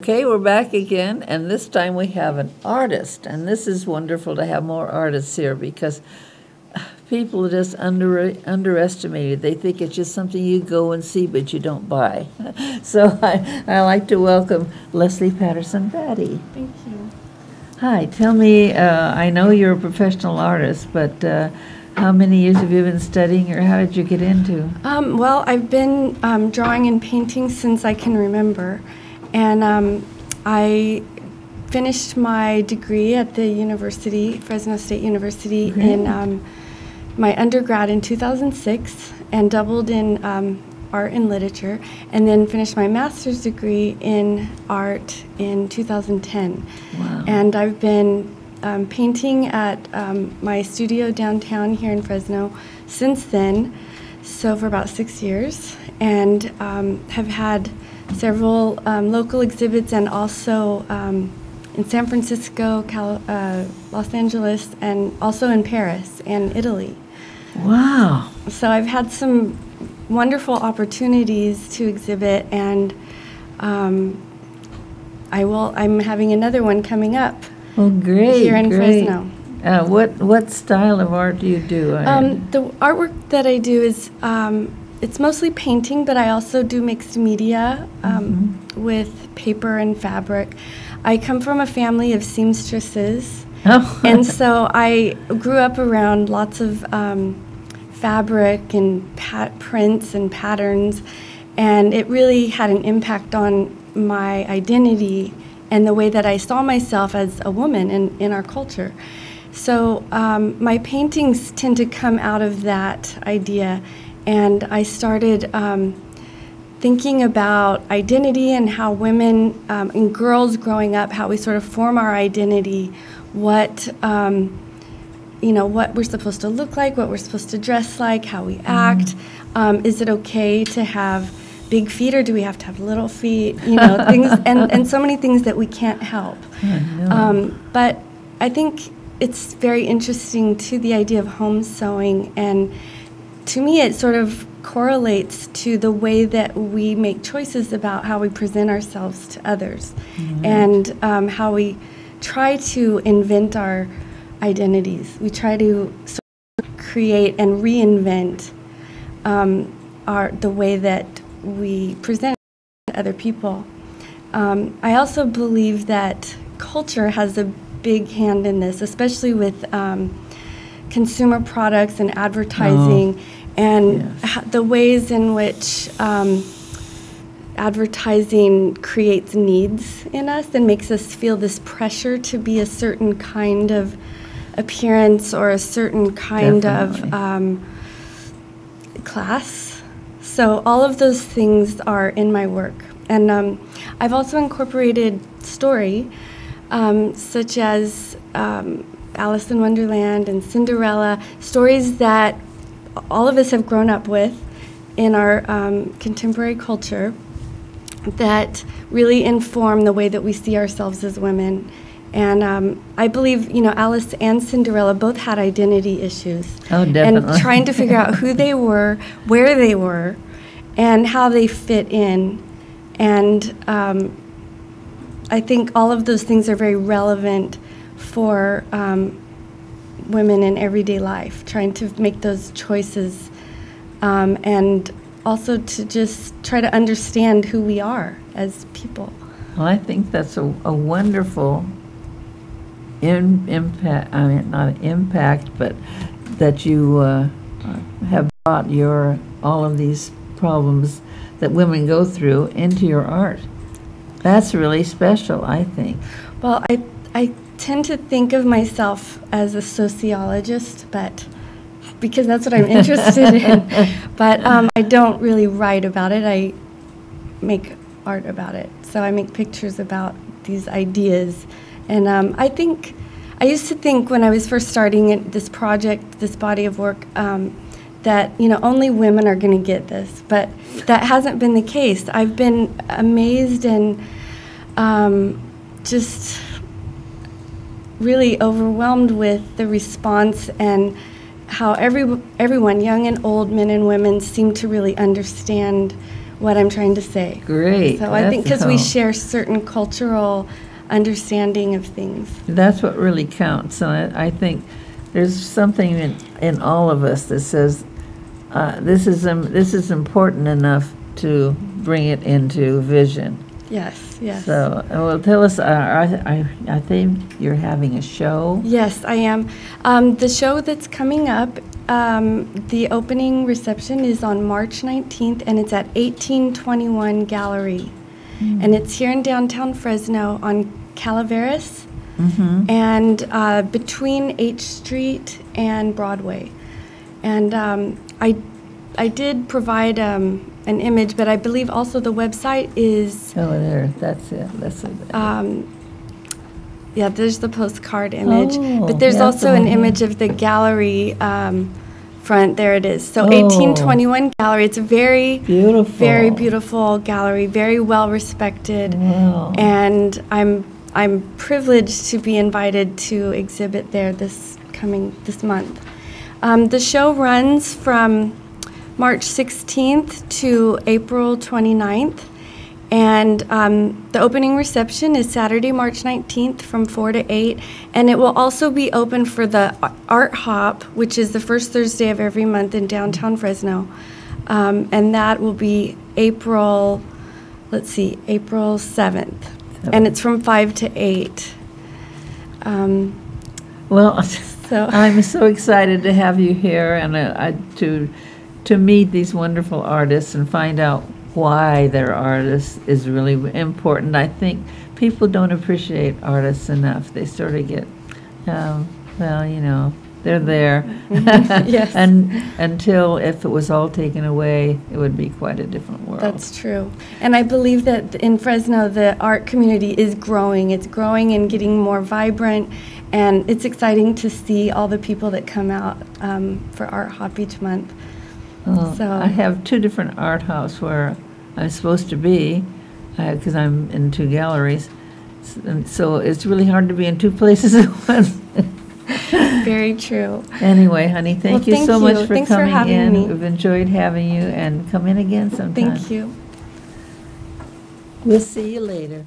Okay, we're back again, and this time we have an artist, and this is wonderful to have more artists here because people are just underestimated. They think it's just something you go and see, but you don't buy. So I like to welcome Leslie Patterson Batty. Thank you. Hi, tell me, I know you're a professional artist, but how many years have you been studying, or how did you get into? Well, I've been drawing and painting since I can remember. And I finished my degree at the university, Fresno State University, in my undergrad in 2006 and doubled in art and literature, and then finished my master's degree in art in 2010. Wow. And I've been painting at my studio downtown here in Fresno since then, so for about 6 years, and have had several local exhibits, and also in San Francisco, Los Angeles, and also in Paris and Italy. Wow. So I've had some wonderful opportunities to exhibit, and I'm having another one coming up. Oh, great! Here in great. Fresno. What style of art do you do? The artwork that I do is it's mostly painting, but I also do mixed media with paper and fabric. I come from a family of seamstresses, and so I grew up around lots of fabric and prints and patterns, and it really had an impact on my identity and the way that I saw myself as a woman in our culture. So my paintings tend to come out of that idea. And I started thinking about identity and how women and girls growing up, how we sort of form our identity, what what we're supposed to look like, what we're supposed to dress like, how we act. Is it okay to have big feet, or do we have to have little feet? Things and so many things that we can't help. But I think it's very interesting to the idea of home sewing, and to me, it sort of correlates to the way that we make choices about how we present ourselves to others, and how we try to invent our identities. We try to sort of create and reinvent the way that we present to other people. I also believe that culture has a big hand in this, especially with consumer products and advertising, and the ways in which advertising creates needs in us and makes us feel this pressure to be a certain kind of appearance or a certain kind of class. So all of those things are in my work. And I've also incorporated story, such as Alice in Wonderland and Cinderella, stories that all of us have grown up with in our contemporary culture that really inform the way that we see ourselves as women. And I believe, Alice and Cinderella both had identity issues. Oh, definitely. And trying to figure out who they were, where they were, and how they fit in. And I think all of those things are very relevant for women in everyday life, trying to make those choices, and also to just try to understand who we are as people. Well, I think that's a wonderful impact. I mean, not an impact, but that you have brought all of these problems that women go through into your art. That's really special, I think. Well, I tend to think of myself as a sociologist, but because that's what I'm interested in. But I don't really write about it. I make art about it. So I make pictures about these ideas. And I used to think when I was first starting this project, this body of work, that only women are going to get this, but that hasn't been the case. I've been amazed and just really overwhelmed with the response and how everyone, young and old, men and women, seem to really understand what I'm trying to say. Great. So I think because we That's how- share certain cultural understanding of things. That's what really counts. And I think there's something in all of us that says this is important enough to bring it into vision. Yes, yes. So, well, tell us. I think you're having a show. Yes, I am. The show that's coming up, the opening reception is on March 19th, and it's at 1821 Gallery. And it's here in downtown Fresno on Calaveras and between H Street and Broadway. And I did provide an image, but I believe also the website is... Oh, there. That's it. That's it. Yeah, there's the postcard image, Oh, but there's yeah, also the an one image here. of the gallery front. There it is. So Oh. 1821 Gallery. It's a very Beautiful. very beautiful gallery, very well respected, Wow. and I'm privileged to be invited to exhibit there this month. The show runs from March 16th to April 29th. And the opening reception is Saturday, March 19th from 4 to 8. And it will also be open for the Art Hop, which is the first Thursday of every month in downtown Fresno. And that will be April 7th. And it's from 5 to 8. Well, So I'm so excited to have you here and to meet these wonderful artists and find out why they're artists is really important. I think people don't appreciate artists enough. They sort of get, well, you know, they're there. Yes. And until if it was all taken away, it would be quite a different world. that's true. And I believe that in Fresno, the art community is growing. It's growing and getting more vibrant. And it's exciting to see all the people that come out for Art Hop each month. So I have two different art house where I'm supposed to be because I'm in two galleries. And so it's really hard to be in two places at once. very true. Anyway, honey, thank Well, you so thank much you. for Thanks for coming having in. me. We've enjoyed having you, and come in again sometime. Thank you. We'll see you later.